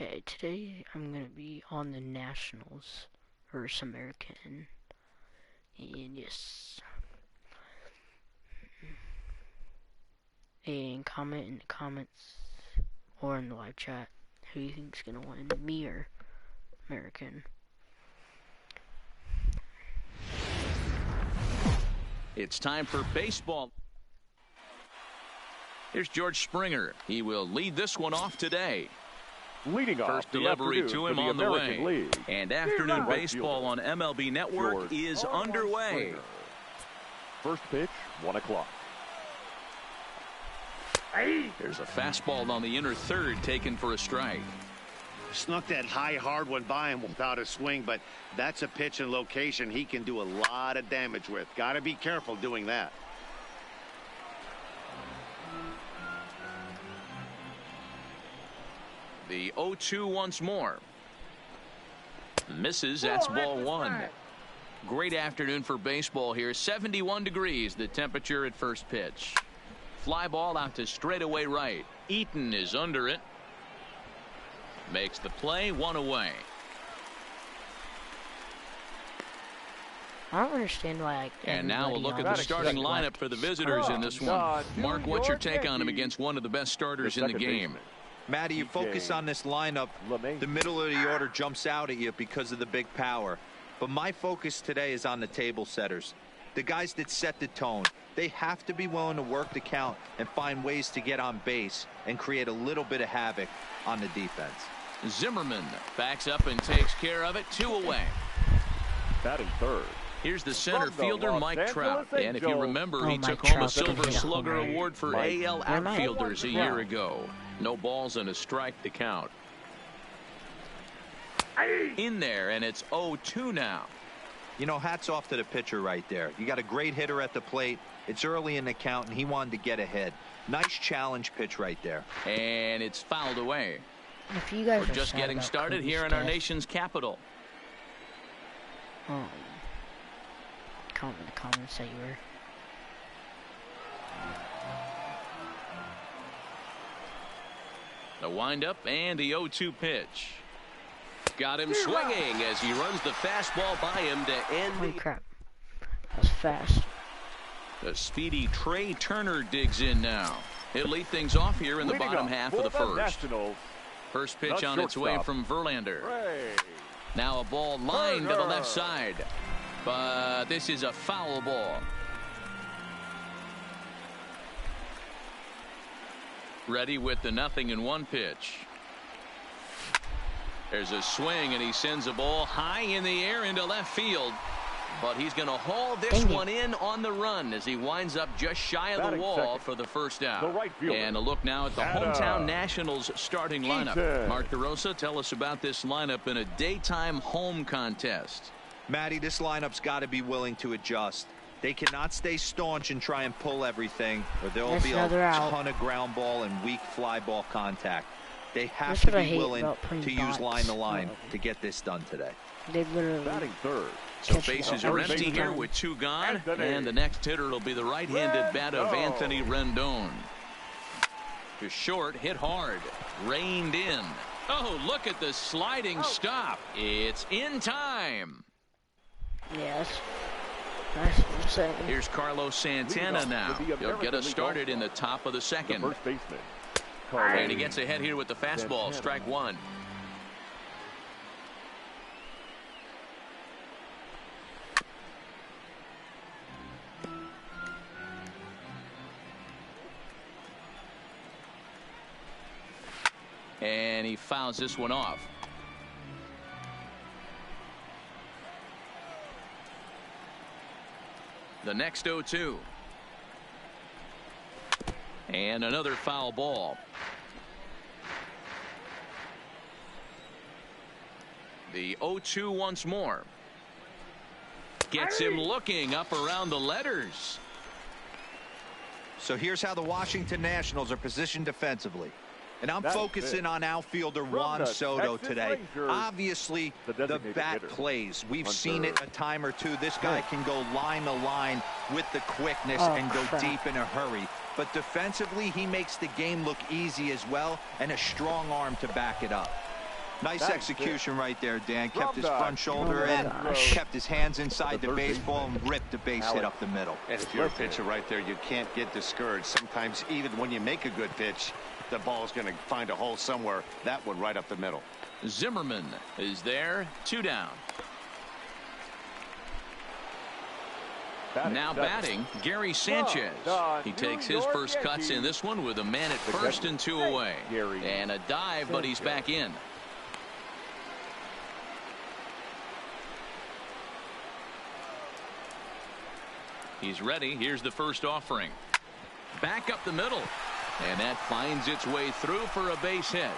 Okay, today I'm gonna be on the Nationals versus American. And yes. And comment in the comments or in the live chat who you think's gonna win, me or American. It's time for baseball. Here's George Springer. He will lead this one off today. Leading off first delivery to him on the American way. League. And afternoon baseball on MLB Network is underway. Springer. First pitch, 1 o'clock. There's a fastball on the inner third taken for a strike. Snuck that high hard one by him without a swing, but that's a pitch and location he can do a lot of damage with. Got to be careful doing that. The 0-2 once more. Misses. That's ball one. Great afternoon for baseball here. 71 degrees the temperature at first pitch. Fly ball out to straightaway right. Eaton is under it. Makes the play, one away. I don't understand why and now we'll look at the starting lineup for the visitors in this one. Mark, what's your take on him against one of the best starters in the game? Matty, you focus on this lineup, the middle of the order jumps out at you because of the big power. But my focus today is on the table setters, the guys that set the tone. They have to be willing to work the count and find ways to get on base and create a little bit of havoc on the defense. Zimmerman backs up and takes care of it. 2 away. Batting third. Here's the center fielder, Mike Trout. And if you remember, he took home a Silver Slugger Award for AL outfielders a year ago. No balls and a strike to count. In there, and it's 0-2 now. You know, hats off to the pitcher right there. You got a great hitter at the plate. It's early in the count, and he wanted to get ahead. Nice challenge pitch right there. And it's fouled away. If you guys We're just getting started here in our nation's capital. Comment in the comments that you were. The windup and the 0-2 pitch. Got him swinging as he runs the fastball by him to end. Holy crap. That was fast. The speedy Trey Turner digs in now. He'll lead things off here in the bottom half of the first. First pitch on its way from Verlander. Now a ball lined to the left side. But this is a foul ball. Ready with the 0-1 pitch. There's a swing, and he sends a ball high in the air into left field. But he's going to haul this one in on the run as he winds up just shy of the wall for the first out. And a look now at the hometown Nationals starting lineup. Mark DeRosa, tell us about this lineup in a daytime home contest. Matty, this lineup's got to be willing to adjust. They cannot stay staunch and try and pull everything, or there will be a ton of ground ball and weak fly ball contact. They have to be willing to use line to line to get this done today. They literally batting third. So bases are empty here with 2 gone, and the next hitter will be the right-handed bat of Anthony Rendon. To short, hit hard, reined in. Oh, look at the sliding stop. It's in time. Yes. Here's Carlos Santana now. He'll get us started in the top of the second. First baseman. And he gets ahead here with the fastball. Strike one. And he fouls this one off. The next 0-2. And another foul ball. The 0-2 once more. Gets him looking up around the letters. So here's how the Washington Nationals are positioned defensively. And I'm focusing on outfielder Juan Soto today. Obviously, the bat plays. We've seen it a time or two. This guy can go line to line with the quickness and go deep in a hurry. But defensively, he makes the game look easy as well, and a strong arm to back it up. Nice execution right there, Dan. Kept his front shoulder in, kept his hands inside the baseball, and ripped the base hit up the middle. And if you're a pitcher right there, you can't get discouraged. Sometimes even when you make a good pitch, the ball's going to find a hole somewhere. That one right up the middle. Zimmerman is there, 2 down. Now batting, Gary Sanchez. He takes his first cuts in this one with a man at first and 2 away. And a dive, but he's back in. He's ready. Here's the first offering. Back up the middle. And that finds its way through for a base hit.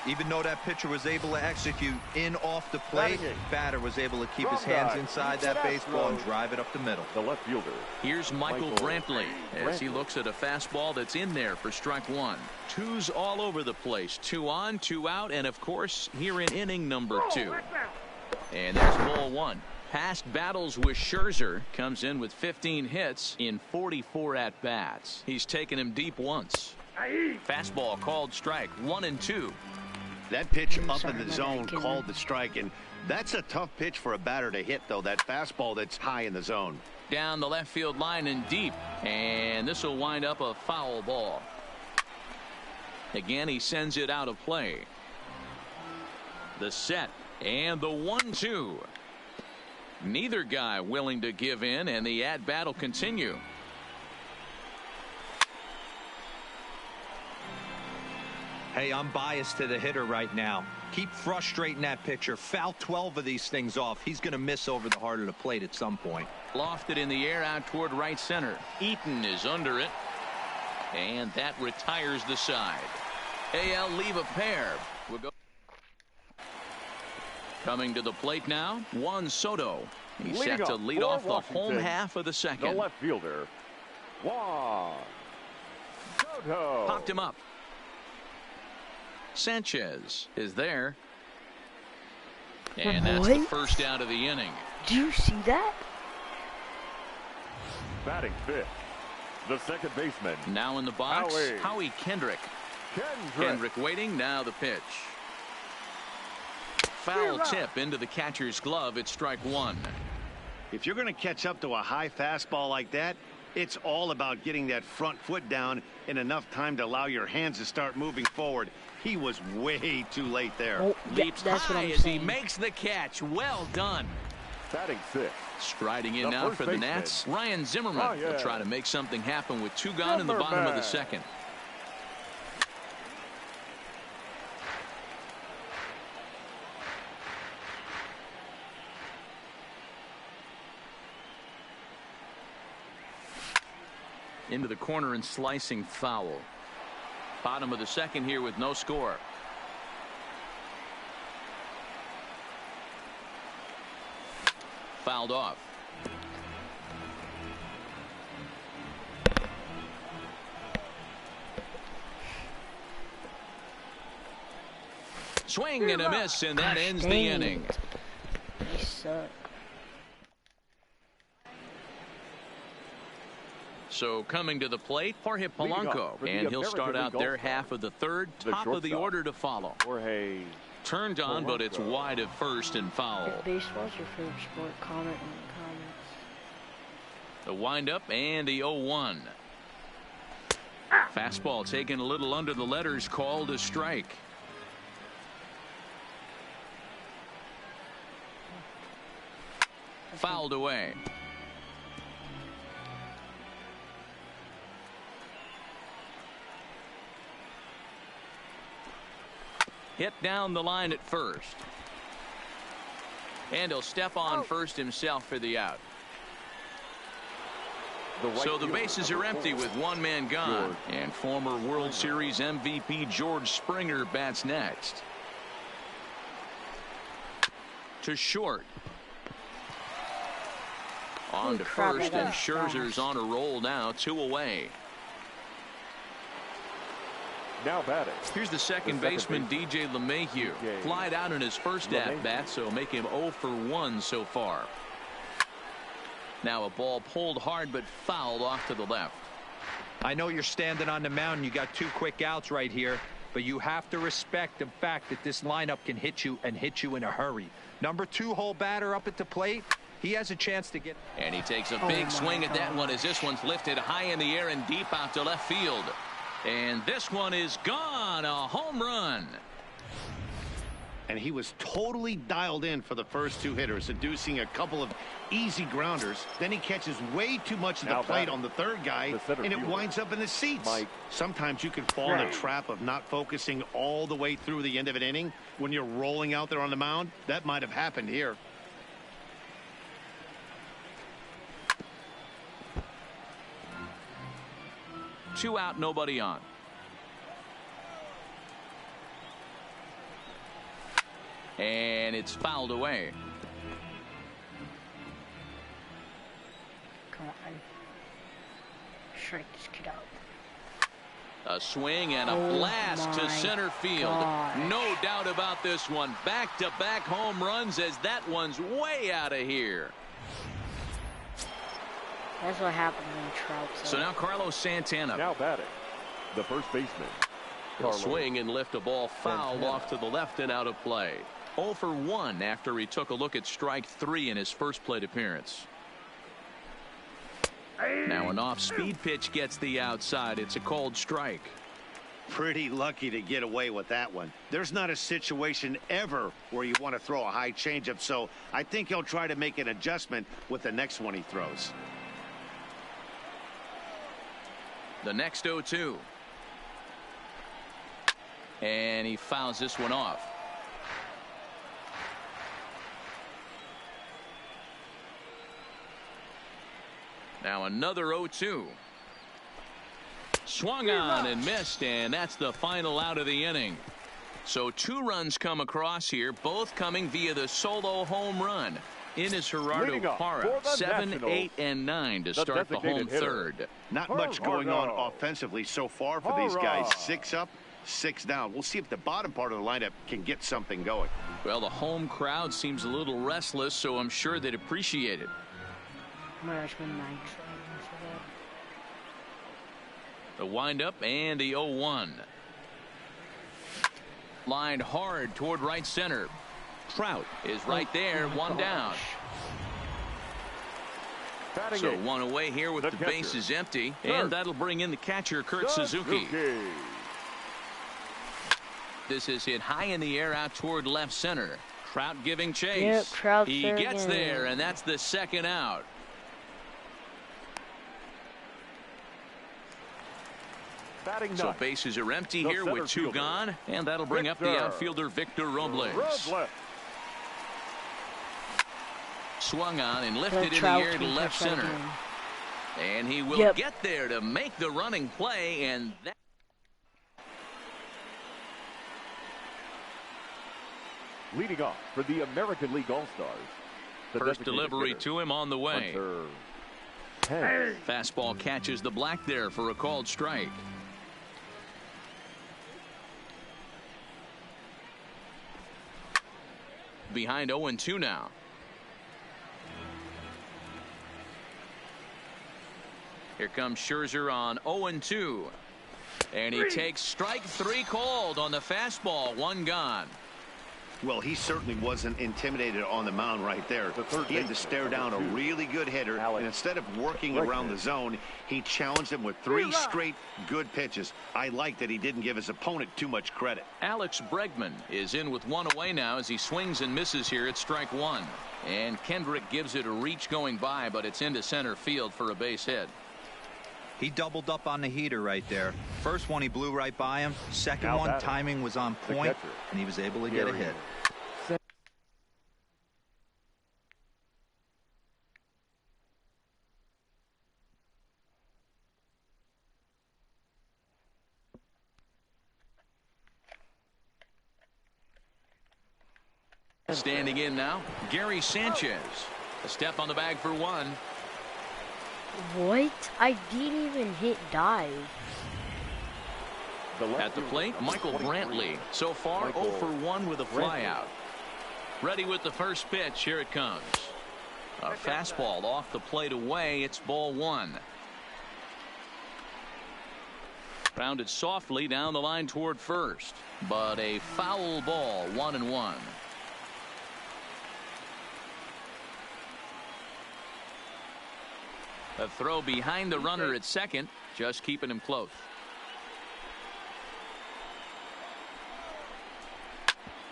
Even though that pitcher was able to execute in off the plate, batter was able to keep his hands inside that baseball and drive it up the middle. The left fielder. Here's Michael Brantley as he looks at a fastball that's in there for strike 1. 2's all over the place. 2 on, 2 out, and of course here in inning number 2. And there's ball 1. Past battles with Scherzer, comes in with 15 hits in 44 at bats. He's taken him deep once. Fastball called strike 1 and 2. That pitch up in the zone called the strike, and that's a tough pitch for a batter to hit, though. That fastball that's high in the zone. Down the left field line and deep, and this will wind up a foul ball. Again, he sends it out of play. The set and the 1-2. Neither guy willing to give in, and the at-bat will continue. Hey, I'm biased to the hitter right now. Keep frustrating that pitcher. Foul 12 of these things off. He's going to miss over the heart of the plate at some point. Lofted in the air out toward right center. Eaton is under it. And that retires the side. AL leave a pair. We'll go. Coming to the plate now, Juan Soto. He's set to lead off the home half of the second. The left fielder, Juan Soto. Popped him up. Sanchez is there. And that's the first out of the inning. Do you see that? Batting fifth, the second baseman. Now in the box, Howie Kendrick. Kendrick waiting, now the pitch. Foul tip into the catcher's glove. It's strike 1. If you're going to catch up to a high fastball like that, it's all about getting that front foot down in enough time to allow your hands to start moving forward. He was way too late there. Oh, Leaps high as he makes the catch. Well done. Batting sixth. Striding in now for the Nats, Ryan Zimmerman will try to make something happen with 2 gone in the bottom of the second. Into the corner and slicing foul. Bottom of the second here with no score. Fouled off. Swing and a miss, and that ends the inning. They suck. So coming to the plate, Jorge Polanco, and he'll start out their half of the third, top of the order to follow. Jorge turned on, but it's wide at first and foul. If baseball's your favorite sport, comment in the comments. The windup and the 0-1. Fastball taken a little under the letters, called a strike. Fouled away. Hit down the line at first. And he'll step on first himself for the out. So the bases are empty with 1 man gone. And former World Series MVP George Springer bats next. To short. On to first, and Scherzer's on a roll now, 2 away. Now batting. Here's the second baseman, DJ LeMahieu. Flied out in his first at-bat, so make him 0 for 1 so far. Now a ball pulled hard but fouled off to the left. I know you're standing on the mound. You got 2 quick outs right here, but you have to respect the fact that this lineup can hit you and hit you in a hurry. Number 2 hole batter up at the plate. He has a chance to get. And he takes a big swing at that one as this one's lifted high in the air and deep out to left field. And this one is gone. A home run. And he was totally dialed in for the first 2 hitters, seducing a couple of easy grounders. Then he catches way too much of the plate on the 3rd guy, and it winds up in the seats. Sometimes you can fall in the trap of not focusing all the way through the end of an inning when you're rolling out there on the mound. That might have happened here. Two out, nobody on. And it's fouled away. Come on. Strike this kid out. A swing and a blast to center field. Gosh. No doubt about this one. Back-to-back home runs as that one's way out of here. That's what happened when Trout's up. So now Carlos Santana. Now batting, the first baseman. He'll swing and lift a ball foul off to the left and out of play. 0 for 1 after he took a look at strike 3 in his first plate appearance. Now an off-speed pitch gets the outside. It's a called strike. Pretty lucky to get away with that one. There's not a situation ever where you want to throw a high changeup, so I think he'll try to make an adjustment with the next one he throws. The next 0-2. And he fouls this one off. Now another 0-2. Swung on and missed, and that's the final out of the inning. So 2 runs come across here, both coming via the solo home run. In is Gerardo Parra, 7, 8, and 9 to start the home third. Not much going on offensively so far for these guys. 6 up, 6 down. We'll see if the bottom part of the lineup can get something going. Well, the home crowd seems a little restless, so I'm sure they'd appreciate it. The windup and the 0-1. Lined hard toward right center. Trout is right there, 1 down. So 1 away here with the bases empty, and that'll bring in the catcher, Kurt Suzuki. This is hit high in the air out toward left center. Trout giving chase. He gets there, and that's the 2nd out. So bases are empty here with 2 gone, and that'll bring up the outfielder Victor Robles. Swung on and lifted in the air to left center. And he will get there to make the running play, and that. Leading off for the American League All-Stars. First delivery to him on the way. Fastball catches the black there for a called strike. Behind 0-2 now. Here comes Scherzer on 0-2. And he takes strike 3 called on the fastball. 1 gone. Well, he certainly wasn't intimidated on the mound right there. He had to stare down a really good hitter, and instead of working around the zone, he challenged him with 3 straight good pitches. I like that he didn't give his opponent too much credit. Alex Bregman is in with 1 away now as he swings and misses here at strike 1. And Kendrick gives it a reach going by, but it's into center field for a base hit. He doubled up on the heater right there. First one he blew right by him. Second one, timing was on point, and he was able to get a hit. Standing in now, Gary Sanchez. A step on the bag for 1. What? I didn't even hit dive. At the plate, Michael Brantley. So far, 0 for 1 with a flyout. Ready with the first pitch. Here it comes. A fastball off the plate away. It's ball 1. Grounded softly down the line toward first, but a foul ball, 1-1. A throw behind the runner at second, just keeping him close.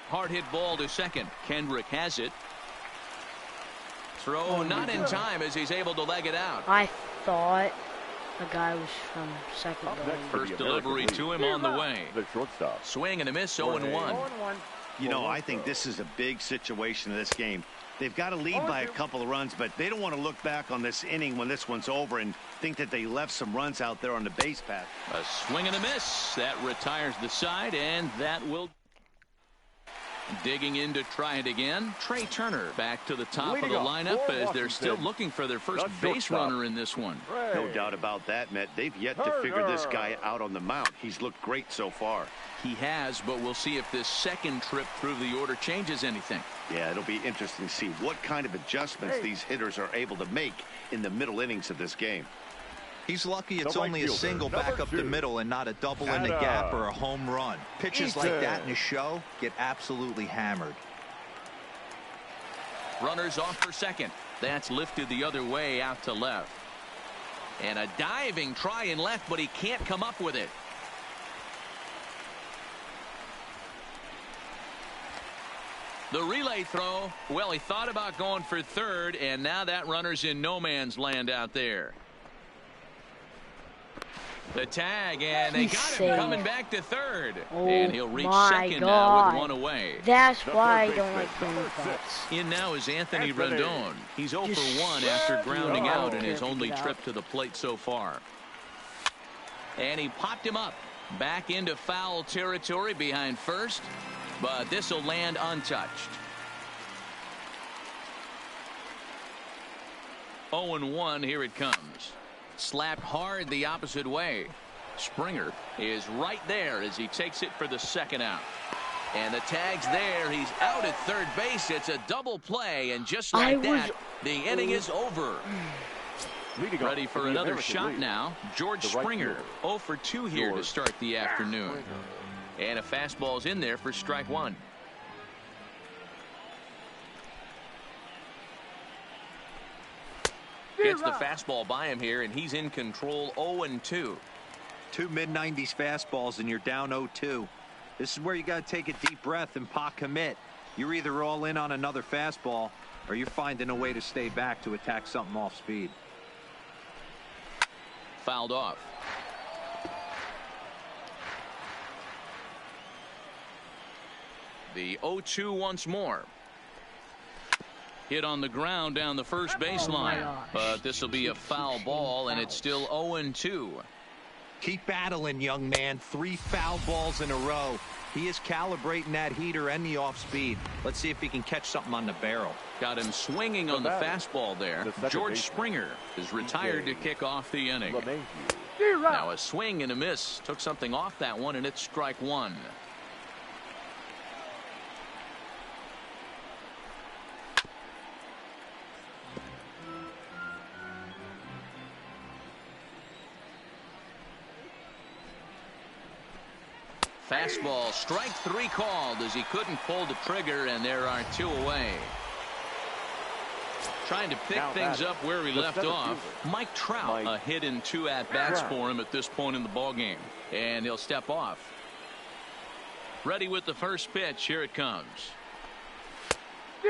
Hard hit ball to second. Kendrick has it. Throw not in time as he's able to leg it out. I thought the guy was from second base. First delivery to him on the way. The shortstop. Swing and a miss, 0-1. You know, I think this is a big situation in this game. They've got to lead by a couple of runs, but they don't want to look back on this inning when this one's over and think that they left some runs out there on the base path. A swing and a miss. That retires the side, and that will... Digging in to try it again. Trey Turner back to the top of the lineup as they're still looking for their first base runner in this one. No doubt about that, Matt. They've yet to figure this guy out on the mound. He's looked great so far. He has, but we'll see if this second trip through the order changes anything. Yeah, it'll be interesting to see what kind of adjustments these hitters are able to make in the middle innings of this game. He's lucky it's only a single back up the middle and not a double in the gap or a home run. Pitches like that in a show get absolutely hammered. Runners off for second. That's lifted the other way out to left. And a diving try in left, but he can't come up with it. The relay throw, well, he thought about going for third, and now that runner's in no man's land out there. The tag, and they got him coming back to third. And he'll reach second now with one away. That's why I don't like throwing butts. In now is Anthony Rendon. He's 0 for 1 after grounding out in his only trip to the plate so far. And he popped him up. Back into foul territory behind first. But this will land untouched. 0-1, here it comes. Slapped hard the opposite way. Springer is right there as he takes it for the second out. And the tag's there. He's out at third base. It's a double play, and just like that, the inning is over. Ready for another shot now. George Springer, 0 for 2 here to start the afternoon. And a fastball's in there for strike one. Gets the fastball by him here, and he's in control. 0-2. Two mid-90s fastballs, and you're down 0-2. This is where you got to take a deep breath and pot commit. You're either all in on another fastball, or you're finding a way to stay back to attack something off speed. Fouled off. The 0-2 once more. Hit on the ground down the first baseline, but this will be a foul ball, and it's still 0-2. Keep battling, young man. 3 foul balls in a row. He is calibrating that heater and the off speed. Let's see if he can catch something on the barrel. Got him swinging on the fastball there. George Springer is retired to kick off the inning. Now a swing and a miss. Took something off that one, and it's strike one. Fastball, strike 3 called as he couldn't pull the trigger, and there are 2 away. Trying to pick things up where he left off. Mike Trout, a hit in 2 at-bats for him at this point in the ballgame. And he'll step off. Ready with the first pitch. Here it comes.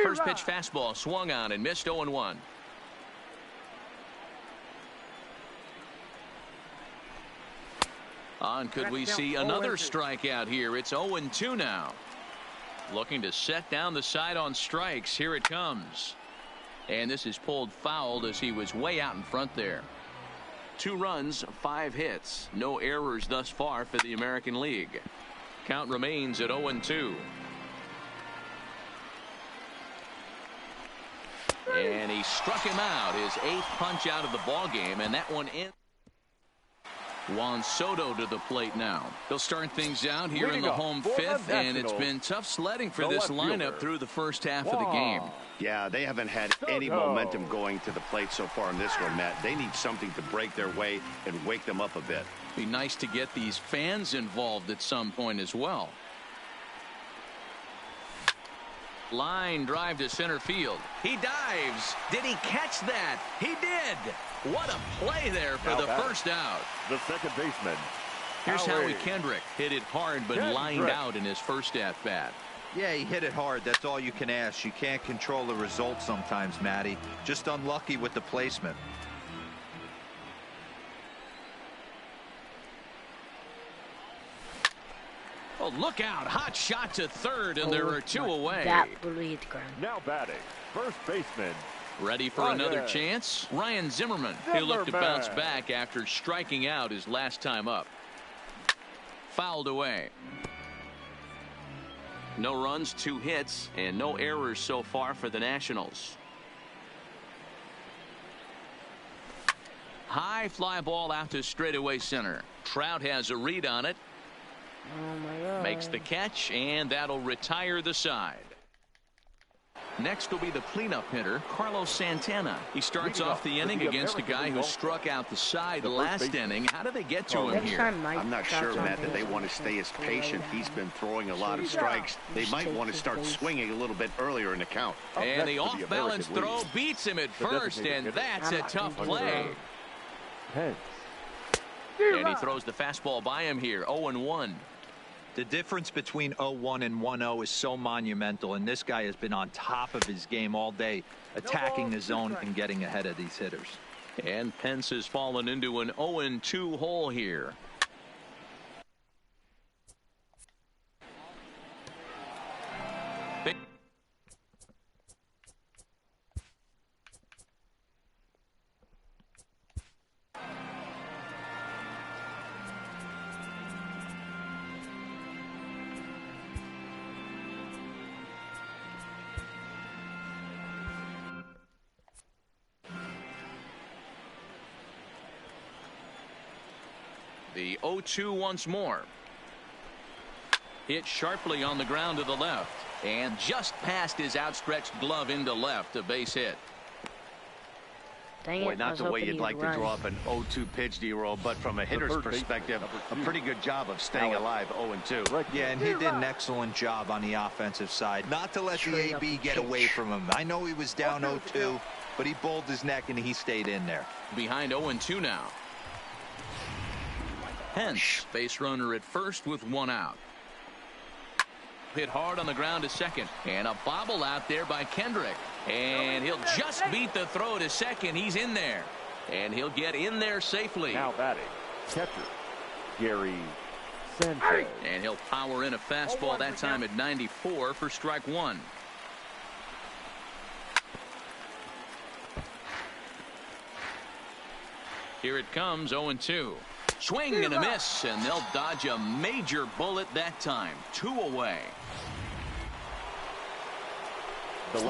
First pitch fastball swung on and missed. 0-1. Could we see another strikeout here? It's 0-2 now. Looking to set down the side on strikes. Here it comes. And this is pulled fouled as he was way out in front there. 2 runs, 5 hits. No errors thus far for the American League. Count remains at 0-2. And he struck him out. His 8th punch out of the ball game, and that one in. Juan Soto to the plate now. They'll start things out here in the home 5th, and it's been tough sledding for this lineup through the first half of the game. Yeah, they haven't had any momentum going to the plate so far in this one, Matt. They need something to break their way and wake them up a bit. Be nice to get these fans involved at some point as well. Line drive to center field. He dives. Did he catch that? He did. What a play there for the first out. The second baseman. Here's Howie Kendrick. Hit it hard, but lined out in his first at-bat. Yeah, he hit it hard. That's all you can ask. You can't control the result sometimes, Matty. Just unlucky with the placement. Oh, look out. Hot shot to third, and there are two away. That really hit the ground. Now batting, first baseman. Ready for another chance? Ryan Zimmerman. He'll look to bounce back after striking out his last time up. Fouled away. No runs, 2 hits, and no errors so far for the Nationals. High fly ball out to straightaway center. Trout has a read on it. Oh my God. Makes the catch, and that'll retire the side. Next will be the cleanup hitter, Carlos Santana. He starts off the inning against a guy who struck out the side last inning. How do they get to him here? I'm not sure, Matt, that they want to stay as patient. He's been throwing a lot of strikes. They might want to start swinging a little bit earlier in the count. And the off-balance throw beats him at first, and that's a tough play. And he throws the fastball by him here, 0-1. The difference between 0-1 and 1-0 is so monumental, and this guy has been on top of his game all day, attacking the zone and getting ahead of these hitters. And Pence has fallen into an 0-2 hole here. The 0-2 once more. Hit sharply on the ground to the left, and just past his outstretched glove into left, a base hit. Dang it, Boy, not the way you'd like to draw up an 0-2 pitch, D-roll, but from a hitter's perspective, a pretty good job of staying alive, 0-2. Yeah, and he did an excellent job on the offensive side. Not to let the AB get away from him. I know he was down 0-2, but he bowled his neck and he stayed in there. Behind 0-2 now. Pence, base runner at first with 1 out. Hit hard on the ground to second, and a bobble out there by Kendrick, and he'll just beat the throw to second. He's in there, and he'll get in there safely. Now batting, catcher Gary Sanchez. And he'll power in a fastball that time at 94 for strike 1. Here it comes, 0-2. Swing and a miss, and they'll dodge a major bullet that time. 2 away.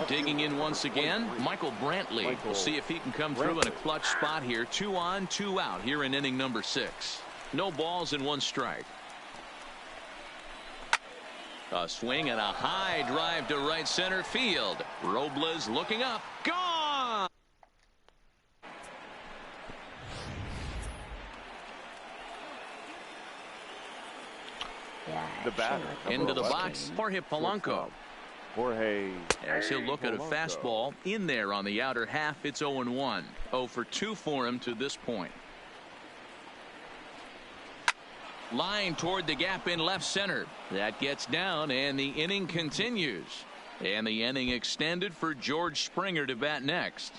Digging in once again, Michael Brantley. We'll see if he can come through in a clutch spot here. 2 on, 2 out here in inning number 6. No balls and 1 strike. A swing and a high drive to right center field. Robles looking up. Gone! The batter into the box, Jorge Polanco. As he'll look at a fastball in there on the outer half. It's 0-1. 0 for 2 for him to this point. Line toward the gap in left center. That gets down, and the inning continues. And the inning extended for George Springer to bat next.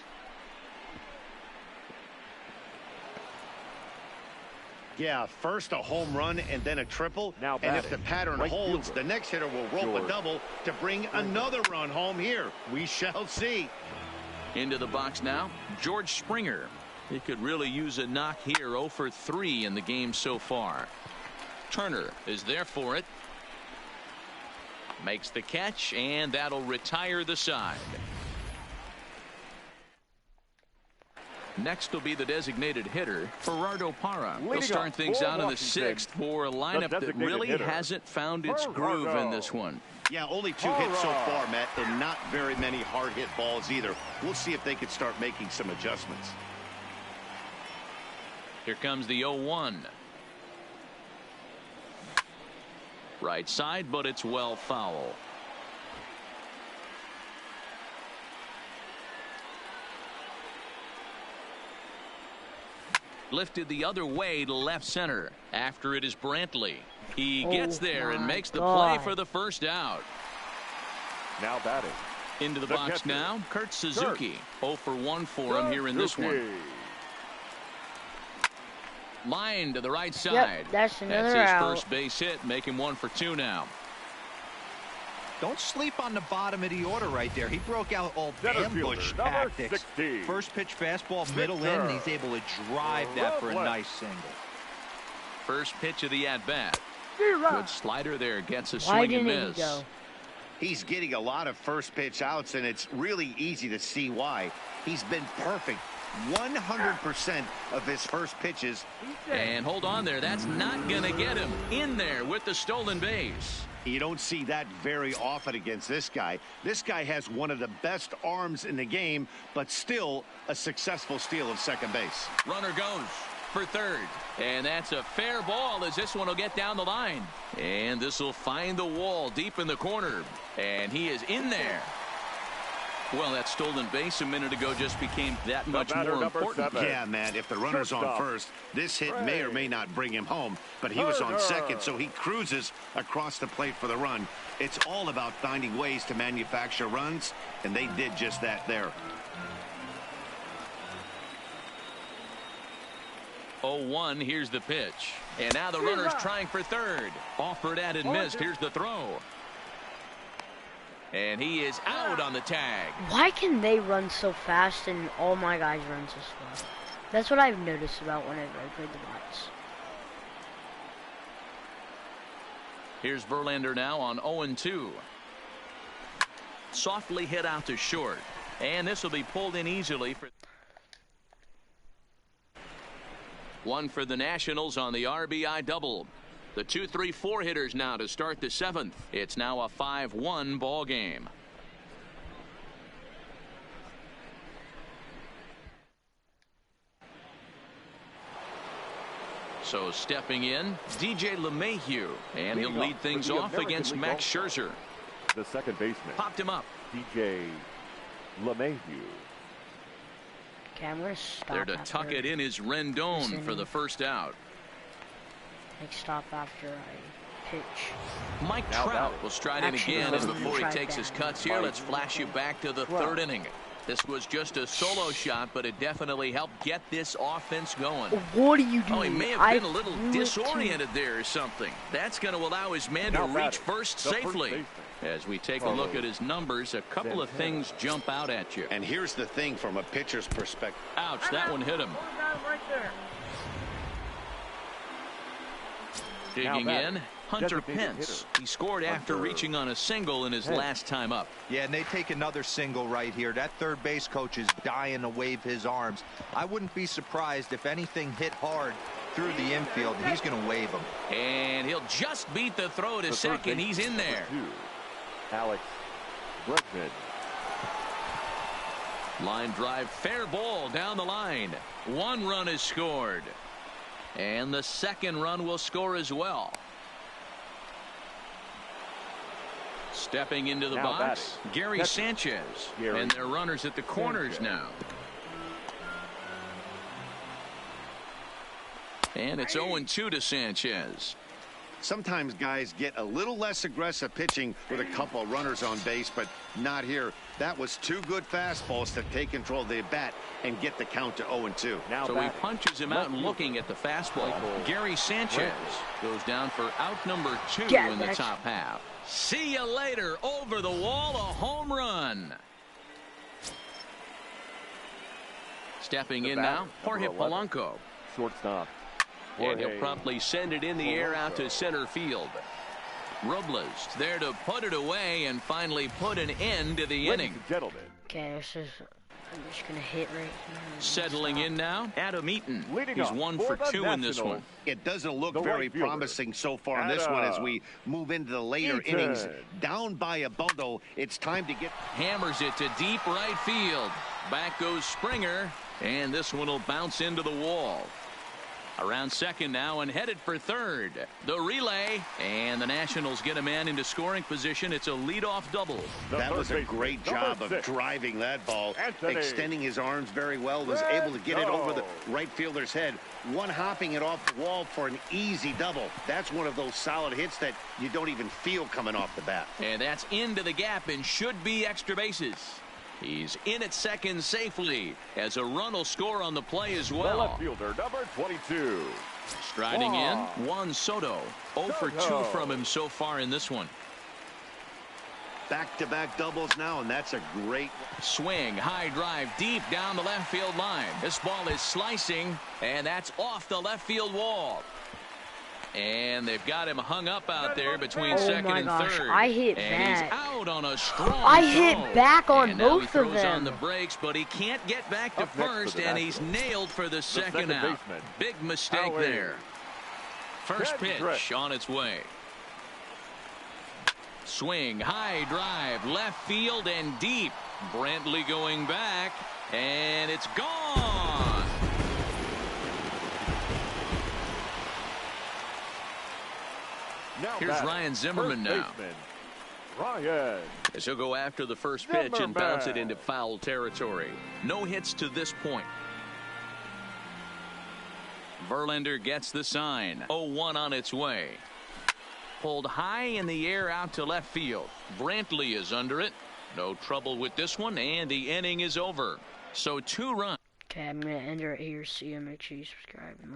Yeah, first a home run and then a triple. Now and if the pattern holds, the next hitter will rope a double to bring another run home here. We shall see. Into the box now, George Springer. He could really use a knock here. 0 for 3 in the game so far. Turner is there for it. Makes the catch, and that'll retire the side. Next will be the designated hitter, Gerardo Parra. He'll start things out in the 6th for a lineup that really hasn't found its groove in this one. Yeah, only 2 hits so far, Matt, and not very many hard hit balls either. We'll see if they can start making some adjustments. Here comes the 0-1. Right side, but it's well foul. Lifted the other way to left center. After it is Brantley. He gets there and makes the play for the first out. Now batting. Into the box catcher. Now, Kurt Suzuki. 0 for 1 for him here in this one. Line to the right side. Yep, that's another his out. First base hit, making 1 for 2 now. Don't sleep on the bottom of the order right there. He broke out all ambush tactics. First pitch fastball, middle in, and he's able to drive that for a nice single. First pitch of the at-bat. Good slider there, gets a swing and miss. He's getting a lot of first pitch outs, and it's really easy to see why. He's been perfect 100% of his first pitches. And hold on there, that's not going to get him in there with the stolen base. You don't see that very often against this guy. This guy has one of the best arms in the game, but still a successful steal of second base. Runner goes for third. And that's a fair ball as this one will get down the line. And this will find the wall deep in the corner. And he is in there. Well, that stolen base a minute ago just became that much more important. Yeah, man, if the runner's on first, this hit may or may not bring him home, but he was on second, so he cruises across the plate for the run. It's all about finding ways to manufacture runs, and they did just that there. 0-1, here's the pitch. And now the runner's trying for third. Offered at and missed. Here's the throw. And he is out on the tag. Why can they run so fast and all my guys run so slow? That's what I've noticed about whenever I play the bots. Here's Verlander now on 0-2. Softly hit out to short. And this will be pulled in easily. One for the Nationals on the RBI double. The 2-3-4 hitters now to start the 7th. It's now a 5-1 ball game. So stepping in, DJ LeMahieu, and he'll lead things off against Max Scherzer. The second baseman. Popped him up. DJ LeMahieu. Okay, I'm gonna stop. There to tuck it in is Rendon for the first out. Next stop after I pitch. Mike Trout will stride in again, and before he takes his cuts here, let's flash you back to the third inning. This was just a solo shot, but it definitely helped get this offense going. What are you doing? Oh, he may have been a little disoriented there or something. That's going to allow his man to reach first safely. As we take a look at his numbers, a couple of things jump out at you. And here's the thing from a pitcher's perspective. Ouch, that one hit him. Digging in, Hunter Pence. He scored after reaching on a single in his last time up. Yeah, and they take another single right here. That third base coach is dying to wave his arms. I wouldn't be surprised if anything hit hard through the infield. He's going to wave them. And he'll just beat the throw to second. He's in there. Alex Bregman. Line drive, fair ball down the line. One run is scored. And the second run will score as well. Stepping into the box, Gary Sanchez. And their runners at the corners now. And it's 0-2 to Sanchez. Sometimes guys get a little less aggressive pitching with a couple of runners on base, but not here. That was two good fastballs to take control of the bat and get the count to 0-2. So he punches him out and looking at the fastball. Gary Sanchez goes down for out number 2 in the top half. See you later. Over the wall, a home run. Stepping in now, Jorge Polanco. Shortstop. And he'll promptly send it in the air out to center field. Robles there to put it away and finally put an end to the inning. Gentlemen. Okay, I'm just gonna hit right here. Settling in now, Adam Eaton. He's 1 for 2 in this one. It doesn't look very promising so far in this one as we move into the later innings. Down by a bundle, it's time to get. Hammers it to deep right field. Back goes Springer, and this one will bounce into the wall. Around second now and headed for third. The relay, and the Nationals get a man into scoring position. It's a leadoff double. That was a great job of driving that ball, extending his arms very well, was able to get it over the right fielder's head, one-hopping it off the wall for an easy double. That's one of those solid hits that you don't even feel coming off the bat. And that's into the gap and should be extra bases. He's in at second safely as a run will score on the play as well. The left fielder, number 22. Striding in, Juan Soto. 0 for 2 from him so far in this one. Back-to-back doubles now, and that's a great swing. High drive deep down the left field line. This ball is slicing, and that's off the left field wall. And they've got him hung up out there between second and third. I hit and back. He's out on a strong I hit back on and both now he throws of them. on the brakes, but he can't get back to first, and he's nailed for the second out. Big mistake there. First pitch on its way. Swing, high drive, left field and deep. Brantley going back, and it's gone. Here's Ryan Zimmerman now. Ryan. As he'll go after the first pitch and bounce it into foul territory. No hits to this point. Verlander gets the sign. 0-1 on its way. Pulled high in the air out to left field. Brantley is under it. No trouble with this one, and the inning is over. So 2 runs. Okay, I'm going to end right here. See you. Make sure you subscribe and like.